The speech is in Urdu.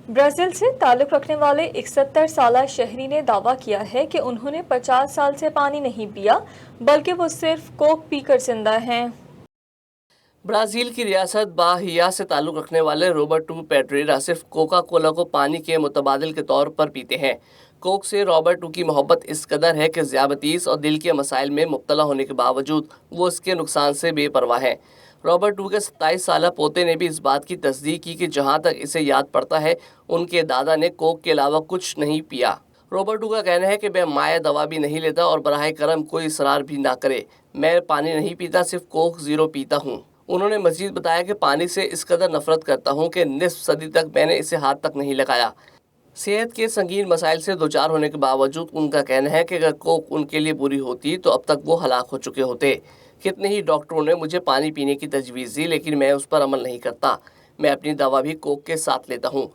برازیل سے تعلق رکھنے والے 71 سالہ شہری نے دعویٰ کیا ہے کہ انہوں نے 50 سال سے پانی نہیں پیا بلکہ وہ صرف کوک پی کر زندہ ہیں۔ برازیل کی ریاست باہیا سے تعلق رکھنے والے روبرٹو پیڈریرا صرف کوکا کولا کو پانی کے متبادل کے طور پر پیتے ہیں۔ کوک سے روبرٹو کی محبت اس قدر ہے کہ ذیابیطس اور دل کے مسائل میں مبتلا ہونے کے باوجود وہ اس کے نقصان سے بے پرواہ ہیں۔ روبرٹو کے 27 سالہ پوتے نے بھی اس بات کی تصدیق کی کہ جہاں تک اسے یاد پڑتا ہے ان کے دادا نے کوک کے علاوہ کچھ نہیں پیا۔ روبرٹو کا کہنا ہے کہ میں مائع دوا بھی نہیں لیتا اور براہ کرم کوئی اصرار بھی نہ کرے، میں پانی نہیں پیتا، صرف کوک زیرو پیتا ہوں۔ انہوں نے مزید بتایا کہ پانی سے اس قدر نفرت کرتا ہوں کہ نصف صدی تک میں نے اسے ہاتھ تک نہیں لگایا۔ صحت کے سنگین مسائل سے دوچار ہونے کے باوجود ان کا کہنا ہے کہ اگر کوک ان کے لیے بری ہوتی تو اب تک وہ ہلاک ہو چکے ہوتے۔ کتنے ہی ڈاکٹروں نے مجھے پانی پینے کی تجویز دی لیکن میں اس پر عمل نہیں کرتا۔ میں اپنی دوا بھی کوک کے ساتھ لیتا ہوں۔